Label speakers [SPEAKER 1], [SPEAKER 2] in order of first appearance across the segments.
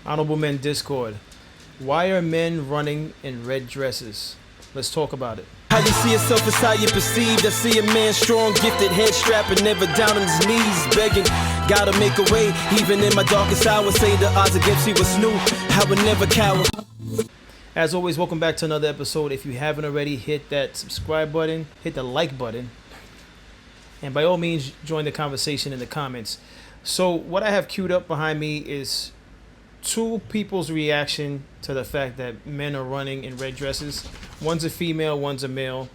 [SPEAKER 1] Honorable Men Discord. Why are men running in red dresses? Let's talk about it.
[SPEAKER 2] How you see yourself is how you perceived. I see a man strong, gifted, head strapping, never down on his knees, begging. Gotta make a way, even in my darkest hour. Say the odds against me was new. I would never cower.
[SPEAKER 1] As always, welcome back to another episode. If you haven't already, hit that subscribe button, hit the like button, and by all means, join the conversation in the comments. So what I have queued up behind me is two people's reaction to the fact that men are running in red dresses. One's a female, one's a male.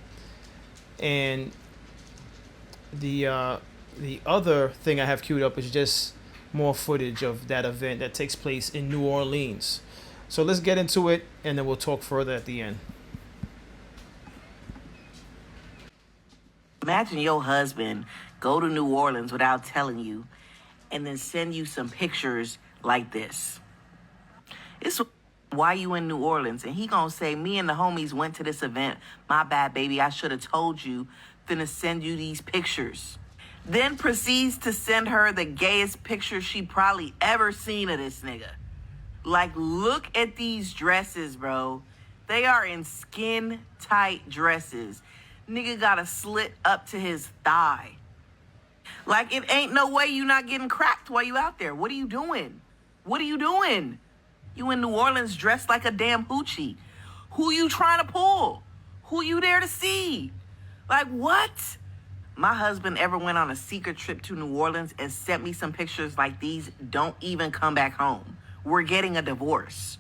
[SPEAKER 1] And the other thing I have queued up is just more footage of that event that takes place in New Orleans. So let's get into it, and then we'll talk further at the end.
[SPEAKER 3] Imagine your husband go to New Orleans without telling you and then send you some pictures like this. It's why you in New Orleans, and he gonna say, me and the homies went to this event. My bad, baby, I should have told you. Finna send you these pictures. Then proceeds to send her the gayest picture she probably ever seen of this nigga. Like, look at these dresses, bro. They are in skin-tight dresses. Nigga got a slit up to his thigh. Like, it ain't no way you not getting cracked while you out there. What are you doing? What are you doing? You in New Orleans dressed like a damn hoochie. Who you trying to pull? Who you there to see? Like, what? My husband ever went on a secret trip to New Orleans and sent me some pictures like these. Don't even come back home. We're getting a divorce.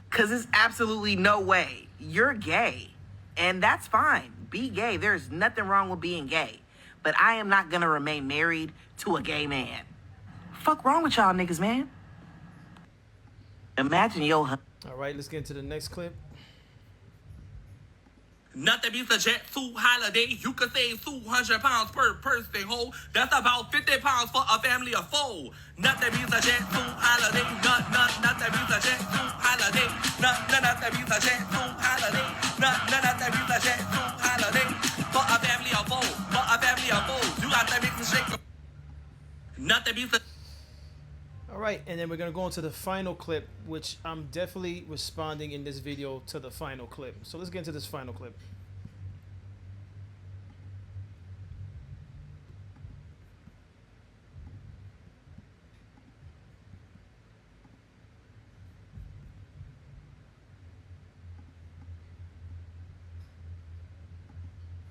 [SPEAKER 3] Because there's absolutely no way. You're gay. And that's fine. Be gay. There's nothing wrong with being gay. But I am not going to remain married to a gay man. Fuck wrong with y'all niggas, man? Imagine your husband.
[SPEAKER 1] All right, let's get into the next clip.
[SPEAKER 4] Nothing beats a jet suit holiday. You could save 200 pounds per person, ho. That's about 50 pounds for a family of four. Nothing beats a jet suit holiday. Nothing beats a jet suit holiday. Nothing beats a jet suit holiday. Nothing beats a jet suit holiday. For a family of four. For a family of four. You got to mix and shake. Nothing beats a...
[SPEAKER 1] All right, and then we're going to go into the final clip, which I'm definitely responding in this video to the final clip. So let's get into this final clip.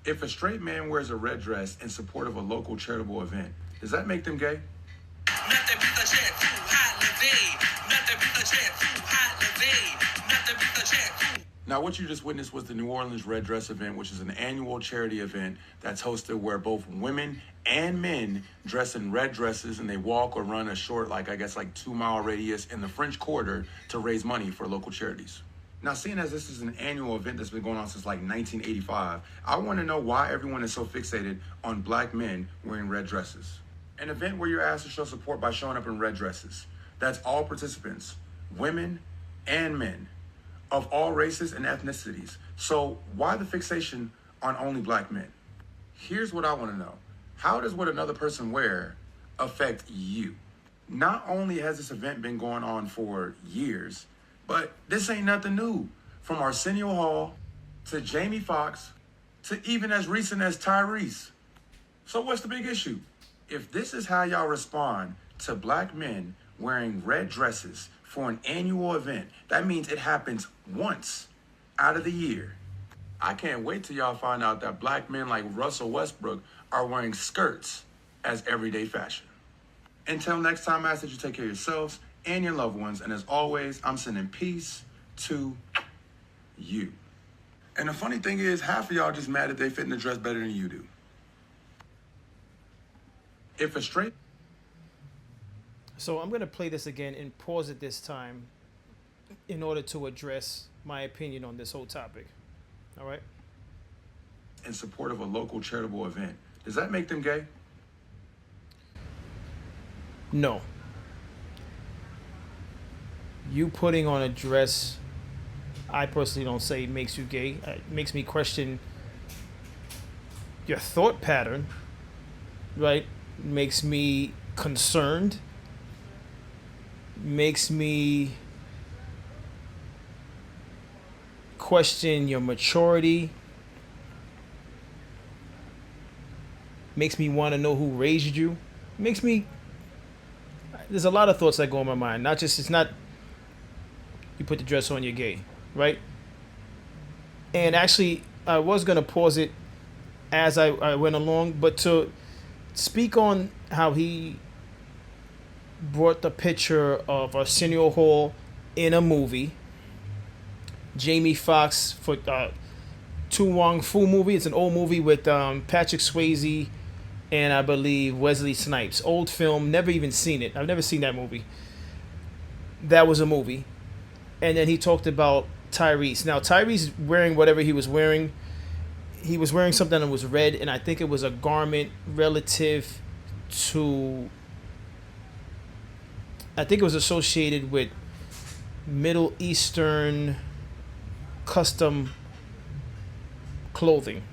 [SPEAKER 5] If a straight man wears a red dress in support of a local charitable event, does that make them gay?
[SPEAKER 4] Nothing beats a jet suit holiday. Nothing beats a jet suit holiday. Nothing beats a jet suit.
[SPEAKER 5] Now, what you just witnessed was the New Orleans Red Dress event, which is an annual charity event that's hosted where both women and men dress in red dresses and they walk or run a short, like 2-mile radius in the French Quarter to raise money for local charities. Now, seeing as this is an annual event that's been going on since 1985, I want to know why everyone is so fixated on black men wearing red dresses. An event where you're asked to show support by showing up in red dresses. That's all participants, women and men, of all races and ethnicities. So why the fixation on only black men? Here's what I want to know. How does what another person wear affect you? Not only has this event been going on for years, but this ain't nothing new. From Arsenio Hall to Jamie Foxx to even as recent as Tyrese. So what's the big issue? If this is how y'all respond to black men wearing red dresses for an annual event, that means it happens once out of the year. I can't wait till y'all find out that black men like Russell Westbrook are wearing skirts as everyday fashion. Until next time, I ask that you take care of yourselves and your loved ones. And as always, I'm sending peace to you. And the funny thing is, half of y'all just mad that they fit in the dress better than you do. If a straight...
[SPEAKER 1] So I'm going to play this again and pause it this time in order to address my opinion on this whole topic. All right?
[SPEAKER 5] in support of a local charitable event, does that make them gay?
[SPEAKER 1] No. You putting on a dress, I personally don't say it makes you gay. It makes me question your thought pattern, right? Makes me concerned. Makes me question your maturity. Makes me want to know who raised you. Makes me. There's a lot of thoughts that go in my mind. Not just, it's not you put the dress on, you're gay, right? And actually, I was going to pause it as I went along, but to speak on how he brought the picture of Arsenio Hall in a movie, Jamie Foxx for Tu Wong Fu movie. It's an old movie with Patrick Swayze and I believe Wesley Snipes. Old film, never even seen it. I've never seen that movie. That was a movie. And then he talked about Tyrese. Now, Tyrese wearing whatever he was wearing. He was wearing something that was red, and I think it was a garment relative to... I think it was associated with Middle Eastern custom clothing.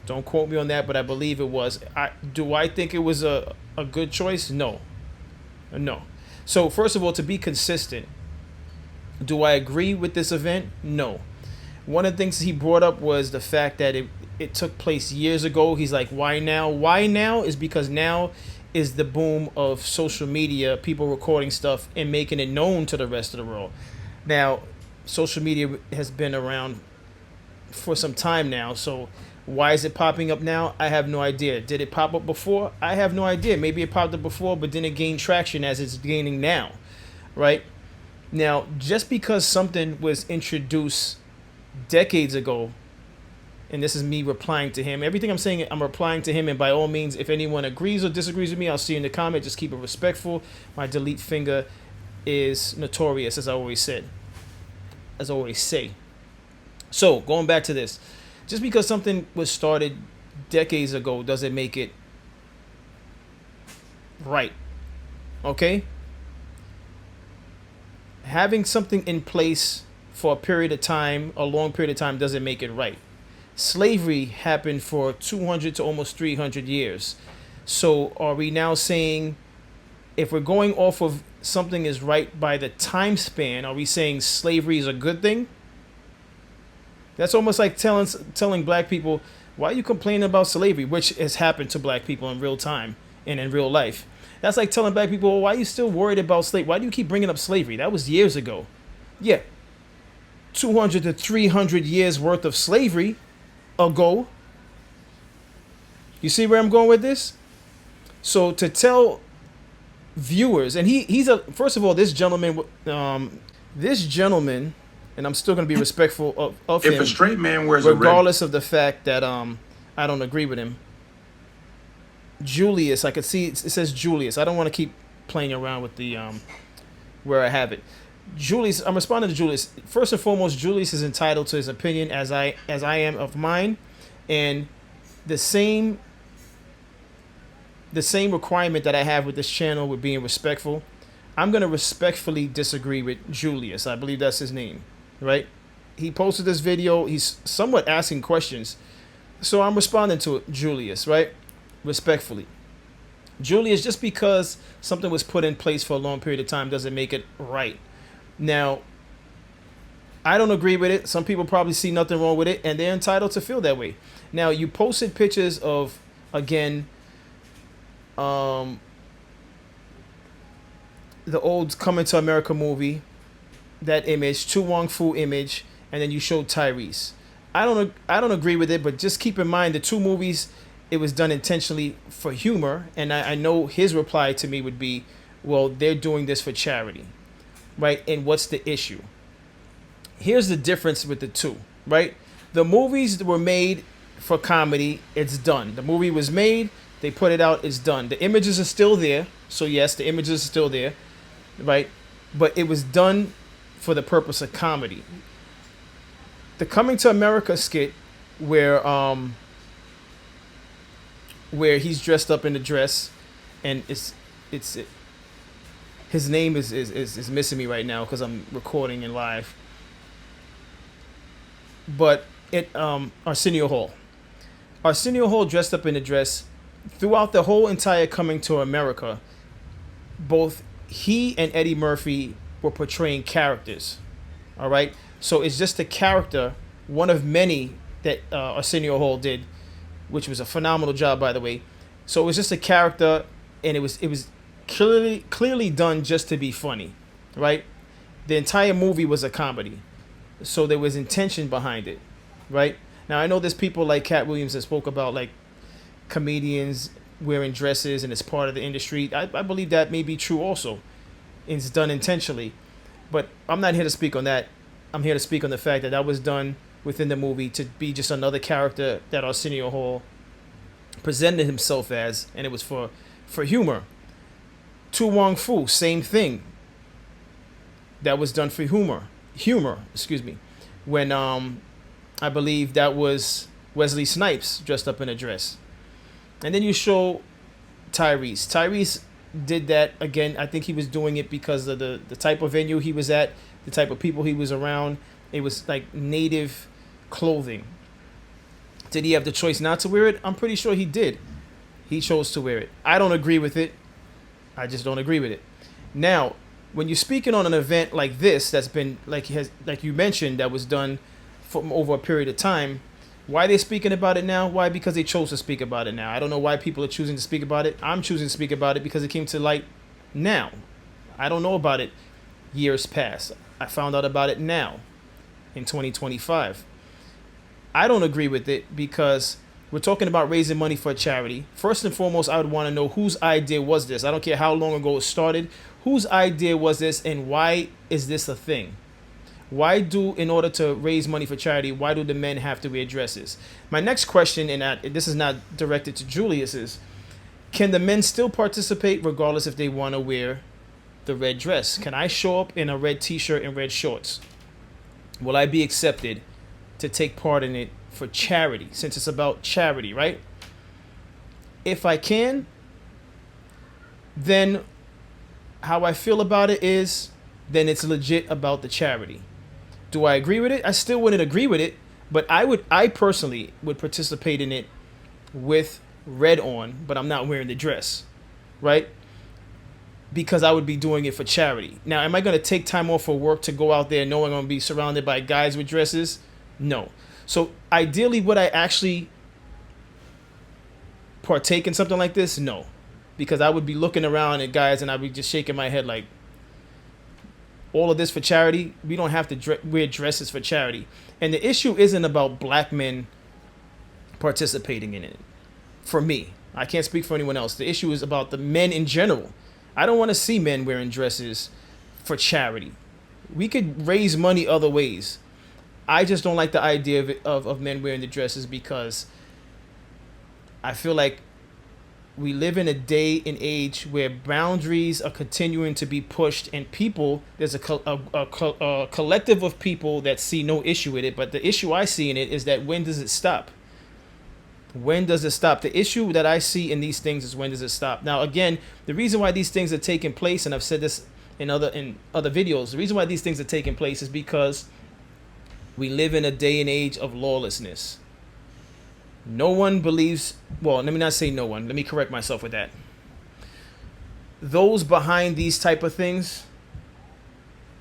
[SPEAKER 1] Don't quote me on that, but I believe it was. Do I think it was a good choice? No. So, first of all, to be consistent, do I agree with this event? No. One of the things he brought up was the fact that it took place years ago. He's like, why now? Why now is because now is the boom of social media, people recording stuff and making it known to the rest of the world. Now, social media has been around for some time now, so why is it popping up now? I have no idea. Did it pop up before? I have no idea. Maybe it popped up before, but then it gained traction as it's gaining now, right? Now, just because something was introduced decades ago, and this is me replying to him. Everything I'm saying, I'm replying to him, and by all means, if anyone agrees or disagrees with me, I'll see you in the comment. Just keep it respectful. My delete finger is notorious, as I always say. So, going back to this. Just because something was started decades ago doesn't make it right. Okay? Having something in place for a period of time, a long period of time, doesn't make it right. Slavery happened for 200 to almost 300 years. So are we now saying, if we're going off of something is right by the time span, are we saying slavery is a good thing? That's almost like telling black people, why are you complaining about slavery, which has happened to black people in real time and in real life. That's like telling black people, well, why are you still worried about slavery? Why do you keep bringing up slavery? That was years ago. Yeah, 200 to 300 years worth of slavery ago. You see where I'm going with this? So to tell viewers, and first of all, this gentleman, and I'm still going to be respectful of him.
[SPEAKER 5] If a straight man wears
[SPEAKER 1] regardless of the fact that I don't agree with him. Julius, I could see it says Julius. I don't want to keep playing around with the where I have it. Julius, I'm responding to Julius. First and foremost, Julius is entitled to his opinion as I am of mine, and the same requirement that I have with this channel with being respectful. I'm going to respectfully disagree with Julius. I believe that's his name, right? He posted this video. He's somewhat asking questions. So I'm responding to it, Julius, right? Respectfully. Julius, just because something was put in place for a long period of time doesn't make it right. Now, I don't agree with it. Some people probably see nothing wrong with it, and they're entitled to feel that way. Now, you posted pictures of, again, the old Coming to America movie, that image, Tu Wong Fu image, and then you showed Tyrese. I don't agree with it, but just keep in mind the two movies, it was done intentionally for humor, and I know his reply to me would be, well, they're doing this for charity, right? And what's the issue? Here's the difference with the two, right? The movies were made for comedy, it's done. The movie was made, they put it out, it's done. The images are still there, so yes, the images are still there, right? But it was done for the purpose of comedy. The Coming to America skit where he's dressed up in a dress, and his name is missing me right now because I'm recording in live. But Arsenio Hall dressed up in a dress. Throughout the whole entire Coming to America, both he and Eddie Murphy were portraying characters. All right. So it's just a character, one of many that Arsenio Hall did, which was a phenomenal job, by the way. So it was just a character, and it was clearly done just to be funny, right? The entire movie was a comedy, so there was intention behind it, right? Now I know there's people like Cat Williams that spoke about like comedians wearing dresses and it's part of the industry. I believe that may be true also. It's done intentionally, but I'm not here to speak on that. I'm here to speak on the fact that was done within the movie to be just another character that Arsenio Hall presented himself as, and it was for humor. Tu Wong Fu, same thing. That was done for humor, excuse me. When I believe that was Wesley Snipes dressed up in a dress. And then you show Tyrese. Tyrese did that again. I think he was doing it because of the type of venue he was at, the type of people he was around. It was like native clothing. Did he have the choice not to wear it? I'm pretty sure he did. He chose to wear it. I don't agree with it. I just don't agree with it. Now, when you're speaking on an event like this, that's been like you mentioned, that was done for over a period of time. Why are they speaking about it now? Why? Because they chose to speak about it now. I don't know why people are choosing to speak about it. I'm choosing to speak about it because it came to light now. I don't know about it years past. I found out about it now in 2025. I don't agree with it because we're talking about raising money for a charity. First and foremost, I would want to know whose idea was this. I don't care how long ago it started. Whose idea was this, and why is this a thing? Why in order to raise money for charity, why do the men have to wear dresses? My next question, and this is not directed to Julius, is can the men still participate regardless if they want to wear the red dress? Can I show up in a red t-shirt and red shorts? Will I be accepted to take part in it for charity, since it's about charity, right? If I can, then how I feel about it is, then it's legit about the charity. Do I agree with it? I still wouldn't agree with it, but I personally would participate in it with red on, but I'm not wearing the dress, right? Because I would be doing it for charity. Now, am I going to take time off for work to go out there knowing I'm going to be surrounded by guys with dresses? No. So ideally, would I actually partake in something like this? No. Because I would be looking around at guys and I'd be just shaking my head like, all of this for charity? We don't have to wear dresses for charity. And the issue isn't about black men participating in it. For me, I can't speak for anyone else. The issue is about the men in general. I don't want to see men wearing dresses for charity. We could raise money other ways. I just don't like the idea of men wearing the dresses because I feel like we live in a day and age where boundaries are continuing to be pushed, and there's a collective of people that see no issue with it. But the issue I see in it is that when does it stop? When does it stop? The issue that I see in these things is when does it stop? Now, again, the reason why these things are taking place, and I've said this in other videos, the reason why these things are taking place is because we live in a day and age of lawlessness. No one believes, well, let me not say no one. Let me correct myself with that. Those behind these type of things,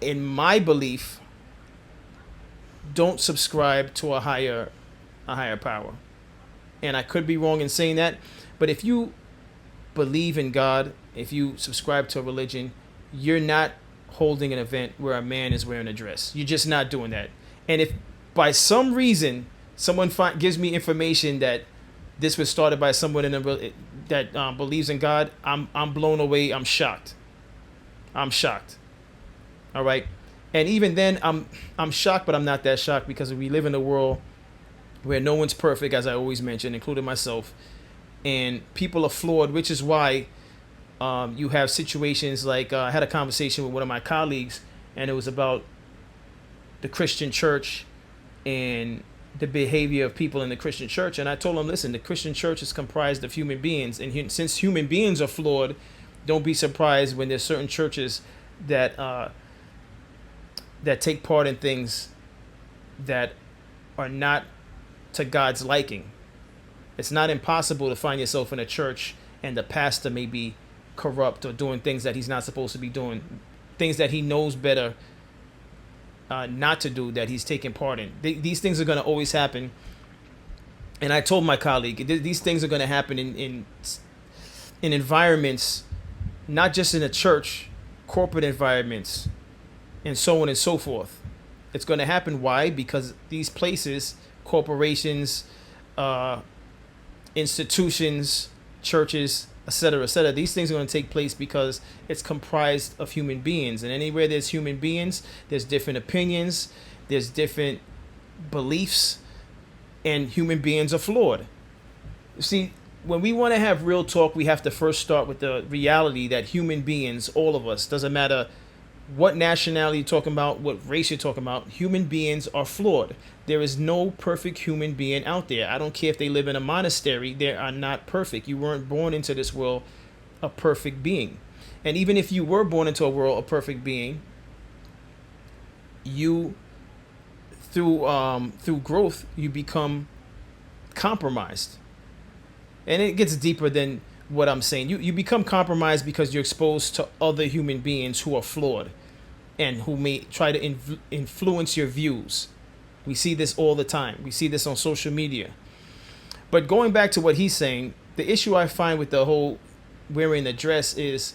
[SPEAKER 1] in my belief, don't subscribe to a higher power. And I could be wrong in saying that, but if you believe in God, if you subscribe to a religion, you're not holding an event where a man is wearing a dress. You're just not doing that. And if by some reason someone gives me information that this was started by someone that believes in God, I'm blown away. I'm shocked. All right. And even then, I'm shocked, but I'm not that shocked because we live in a world where no one's perfect, as I always mention, including myself, and people are flawed, which is why you have situations like I had a conversation with one of my colleagues, and it was about the Christian church and the behavior of people in the Christian church. And I told him, listen, the Christian church is comprised of human beings, and since human beings are flawed, don't be surprised when there's certain churches that take part in things that are not to God's liking. It's not impossible to find yourself in a church and the pastor may be corrupt or doing things that he's not supposed to be doing, things that he knows better not to do that he's taking part in. These things are going to always happen. And I told my colleague, these things are going to happen in environments, not just in a church, corporate environments, and so on and so forth. It's going to happen. Why? Because these places, corporations, institutions, churches, etc., these things are going to take place because it's comprised of human beings. And anywhere there's human beings, there's different opinions, there's different beliefs, and human beings are flawed. See, when we want to have real talk, we have to first start with the reality that human beings, all of us, doesn't matter what nationality you're talking about, what race you're talking about, human beings are flawed. There is no perfect human being out there. I don't care if they live in a monastery, they are not perfect. You weren't born into this world a perfect being. And even if you were born into a world a perfect being, you through growth, you become compromised. And it gets deeper than what I'm saying. You become compromised because you're exposed to other human beings who are flawed and who may try to influence your views. We see this all the time. We see this on social media. But going back to what he's saying, the issue I find with the whole wearing the dress is,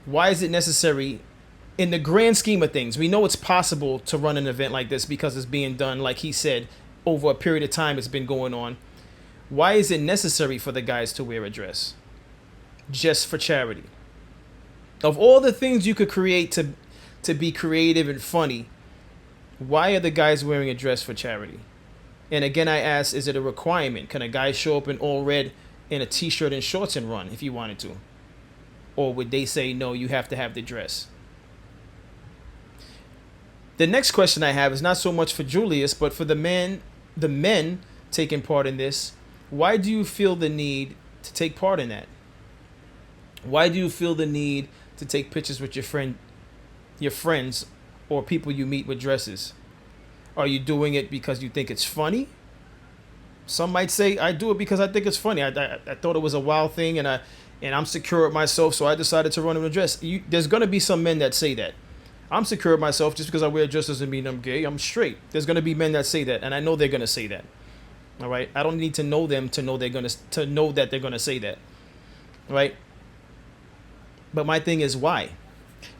[SPEAKER 1] why is it necessary? In the grand scheme of things, we know it's possible to run an event like this because it's being done, like he said, over a period of time it's been going on. Why is it necessary for the guys to wear a dress? Just for charity. Of all the things you could create to be creative and funny, why are the guys wearing a dress for charity? And again, I ask, is it a requirement? Can a guy show up in all red in a t-shirt and shorts and run if he wanted to? Or would they say, no, you have to have the dress? The next question I have is not so much for Julius, but for the men taking part in this. Why do you feel the need to take part in that? Why do you feel the need to take pictures with your friends, or people you meet with dresses? Are you doing it because you think it's funny? Some might say, I do it because I think it's funny. I thought it was a wild thing, and I'm secure with myself, so I decided to run in a dress. There's going to be some men that say that. I'm secure with myself. Just because I wear a dress doesn't mean I'm gay. I'm straight. There's going to be men that say that, and I know they're going to say that. All right? I don't need to know them to know to know that they're going to say that. Right? But my thing is, why?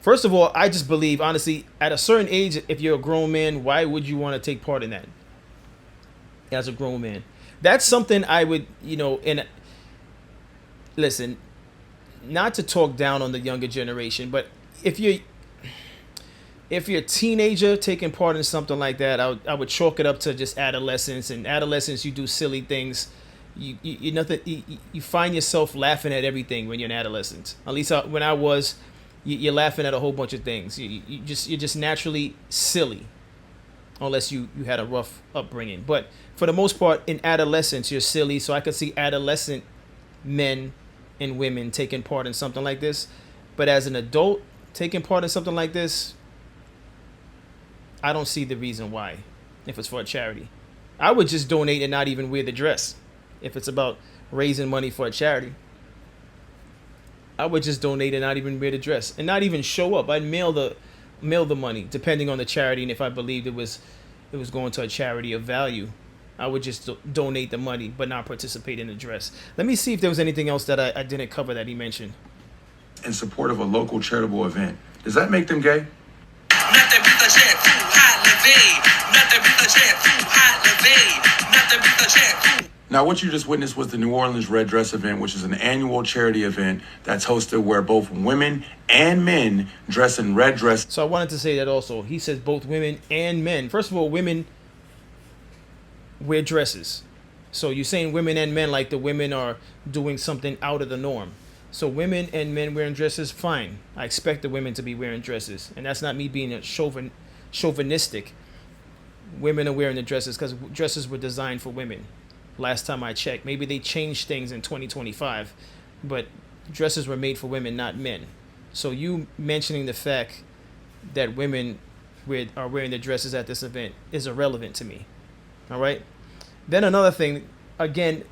[SPEAKER 1] First of all, I just believe, honestly, at a certain age, if you're a grown man, why would you want to take part in that? As a grown man. That's something I would, and listen, not to talk down on the younger generation, but if you're a teenager taking part in something like that, I would chalk it up to just adolescence. And adolescence, you do silly things. You find yourself laughing at everything when you're an adolescent. At least when I was, you're laughing at a whole bunch of things. You're just naturally silly, unless you had a rough upbringing. But for the most part, in adolescence, you're silly. So I could see adolescent men and women taking part in something like this. But as an adult taking part in something like this, I don't see the reason why, if it's for a charity. I would just donate and not even wear the dress. If it's about raising money for a charity, I would just donate and not even wear the dress and not even show up. I'd mail the money, depending on the charity, and if I believed it was going to a charity of value, I would just donate the money but not participate in the dress. Let me see if there was anything else that I didn't cover that he mentioned.
[SPEAKER 5] In support of a local charitable event. Does that make them gay? Now, what you just witnessed was the New Orleans Red Dress event, which is an annual charity event that's hosted where both women and men dress in red dresses.
[SPEAKER 1] So I wanted to say that also. He says both women and men. First of all, women wear dresses. So you're saying women and men, like the women are doing something out of the norm. So women and men wearing dresses, fine. I expect the women to be wearing dresses. And that's not me being a chauvinistic. Women are wearing the dresses because dresses were designed for women. Last time I checked. Maybe they changed things in 2025. But dresses were made for women, not men. So you mentioning the fact that women are wearing the dresses at this event is irrelevant to me. All right? Then another thing, again,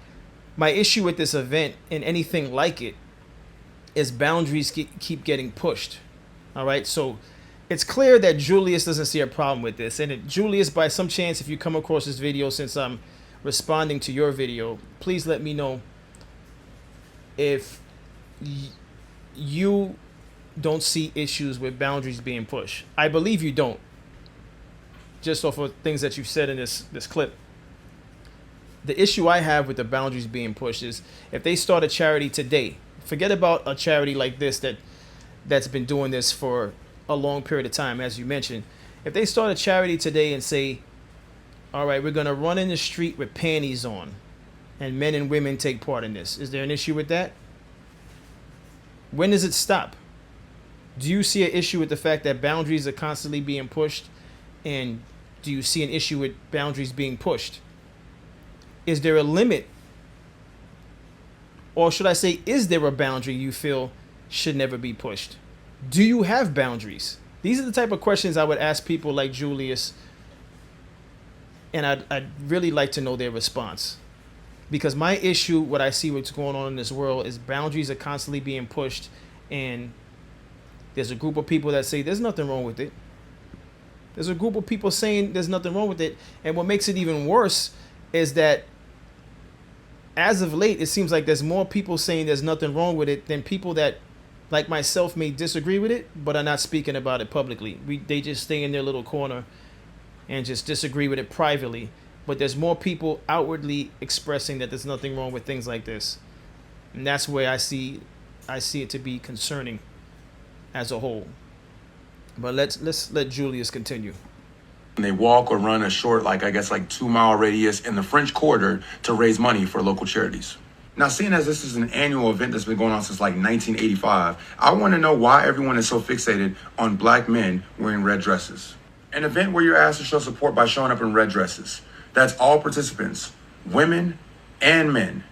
[SPEAKER 1] my issue with this event and anything like it is boundaries keep getting pushed. All right? So it's clear that Julius doesn't see a problem with this. And Julius, by some chance, if you come across this video, since I'm responding to your video, please let me know if you don't see issues with boundaries being pushed. I believe you don't, just off of things that you've said in this clip. The issue I have with the boundaries being pushed is if they start a charity today, forget about a charity like this that's been doing this for a long period of time, as you mentioned. If they start a charity today and say, all right, we're going to run in the street with panties on and men and women take part in this, is there an issue with that? When does it stop? Do you see an issue with the fact that boundaries are constantly being pushed? And do you see an issue with boundaries being pushed? Is there a limit? Or should I say, is there a boundary you feel should never be pushed? Do you have boundaries? These are the type of questions I would ask people like Julius, and I'd really like to know their response. Because my issue, what I see what's going on in this world, is boundaries are constantly being pushed, and there's a group of people that say there's nothing wrong with it. There's a group of people saying there's nothing wrong with it, and what makes it even worse is that as of late, it seems like there's more people saying there's nothing wrong with it than people that, like myself, may disagree with it, but are not speaking about it publicly. They just stay in their little corner and just disagree with it privately. But there's more people outwardly expressing that there's nothing wrong with things like this. And that's where I see it to be concerning as a whole. But let's let Julius continue.
[SPEAKER 5] And they walk or run a short, like 2-mile radius in the French Quarter to raise money for local charities. Now, seeing as this is an annual event that's been going on since 1985, I want to know why everyone is so fixated on black men wearing red dresses. An event where you're asked to show support by showing up in red dresses. That's all participants, women and men,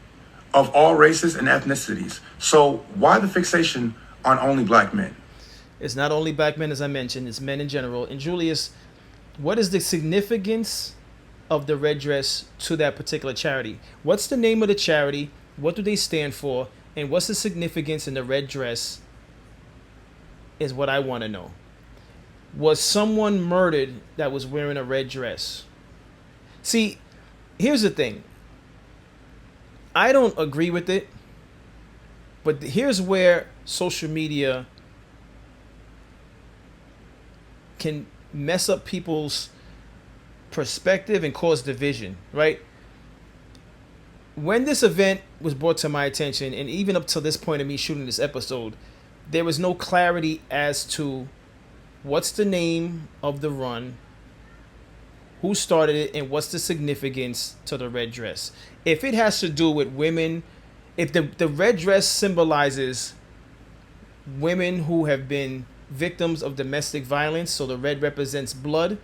[SPEAKER 5] of all races and ethnicities. So why the fixation on only black men?
[SPEAKER 1] It's not only black men, as I mentioned, it's men in general. And Julius, what is the significance of the red dress to that particular charity? What's the name of the charity? What do they stand for? And what's the significance in the red dress is what I want to know. Was someone murdered that was wearing a red dress? See, here's the thing. I don't agree with it, but here's where social media can mess up people's perspective and cause division, right? When this event was brought to my attention, and even up to this point of me shooting this episode, there was no clarity as to what's the name of the run, who started it, and what's the significance to the red dress. If it has to do with women, if the red dress symbolizes women who have been victims of domestic violence, so the red represents blood,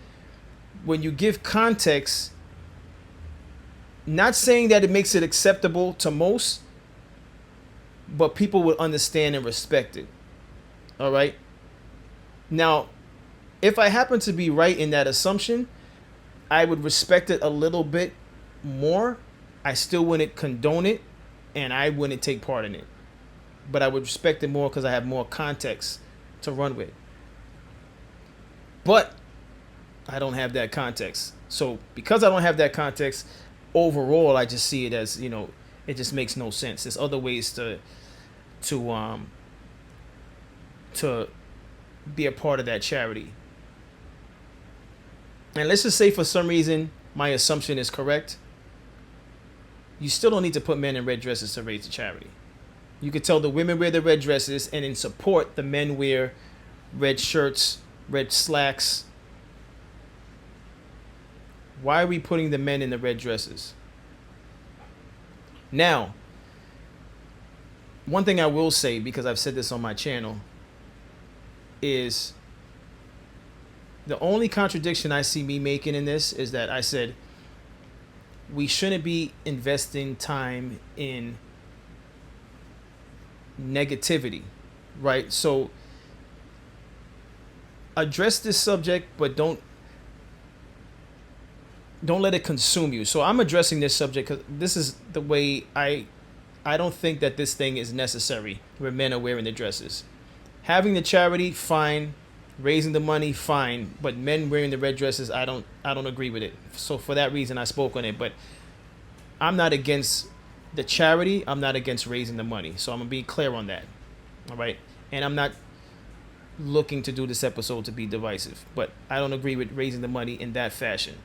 [SPEAKER 1] when you give context, not saying that it makes it acceptable to most, but people will understand and respect it. All right. Now, if I happen to be right in that assumption, I would respect it a little bit more. I still wouldn't condone it, and I wouldn't take part in it. But I would respect it more because I have more context to run with. But I don't have that context. So because I don't have that context, overall, I just see it as, it just makes no sense. There's other ways to be a part of that charity. And let's just say for some reason my assumption is correct. You still don't need to put men in red dresses to raise a charity. You could tell the women wear the red dresses, and in support, the men wear red shirts, red slacks. Why are we putting the men in the red dresses? Now, one thing I will say, because I've said this on my channel, is the only contradiction I see me making in this is that I said we shouldn't be investing time in negativity, right? So address this subject, but don't let it consume you. So I'm addressing this subject because this is the way I don't think that this thing is necessary where men are wearing the dresses. Having the charity, fine. Raising the money, fine, but men wearing the red dresses, I don't agree with it. So for that reason, I spoke on it. But I'm not against the charity. I'm not against raising the money. So I'm gonna be clear on that. All right, and I'm not looking to do this episode to be divisive, but I don't agree with raising the money in that fashion.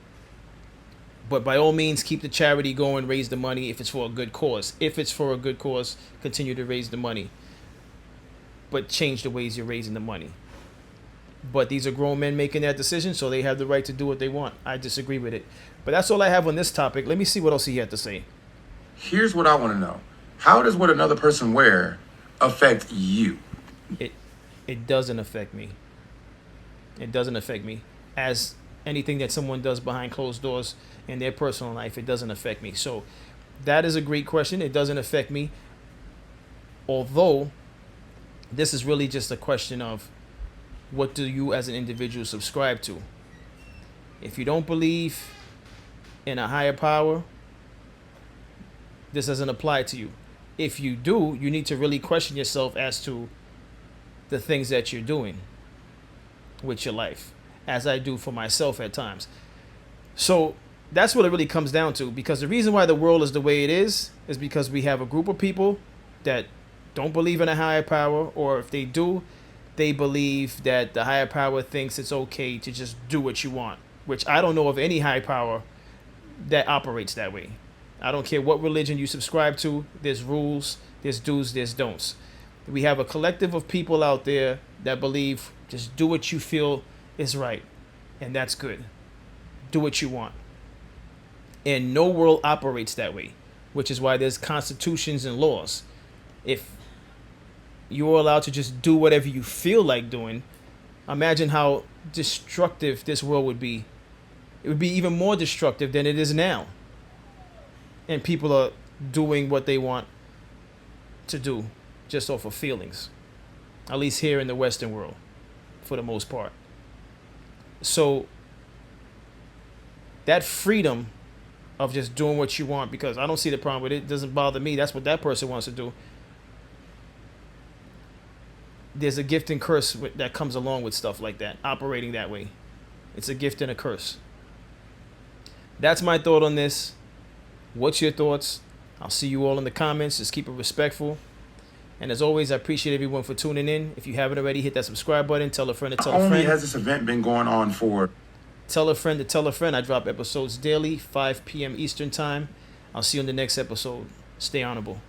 [SPEAKER 1] But by all means, keep the charity going, raise the money if it's for a good cause. If it's for a good cause, continue to raise the money. But change the ways you're raising the money. But these are grown men making that decision, so they have the right to do what they want. I disagree with it. But that's all I have on this topic. Let me see what else he had to say.
[SPEAKER 5] Here's what I want to know. How does what another person wear affect you?
[SPEAKER 1] It doesn't affect me. It doesn't affect me. As anything that someone does behind closed doors in their personal life, it doesn't affect me. So that is a great question. It doesn't affect me. Although this is really just a question of what do you as an individual subscribe to? If you don't believe in a higher power, this doesn't apply to you. If you do, you need to really question yourself as to the things that you're doing with your life, as I do for myself at times. So that's what it really comes down to, because the reason why the world is the way it is because we have a group of people that don't believe in a higher power, or if they do, they believe that the higher power thinks it's okay to just do what you want, which I don't know of any high power that operates that way. I don't care what religion you subscribe to, there's rules, there's do's, there's don'ts. We have a collective of people out there that believe just do what you feel is right, and that's good. Do what you want. And no world operates that way, which is why there's constitutions and laws. If you're allowed to just do whatever you feel like doing, imagine how destructive this world would be. It would be even more destructive than it is now. And people are doing what they want to do just off of feelings, at least here in the Western world, for the most part. So that freedom of just doing what you want, because I don't see the problem with it, it doesn't bother me. That's what that person wants to do. There's a gift and curse that comes along with stuff like that, operating that way. It's a gift and a curse. That's my thought on this. What's your thoughts? I'll see you all in the comments. Just keep it respectful. And as always, I appreciate everyone for tuning in. If you haven't already, hit that subscribe button. Tell a friend to tell a friend.
[SPEAKER 5] Not only has this event been going on for...
[SPEAKER 1] Tell a friend to tell a friend. I drop episodes daily, 5 p.m. Eastern time. I'll see you in the next episode. Stay honorable.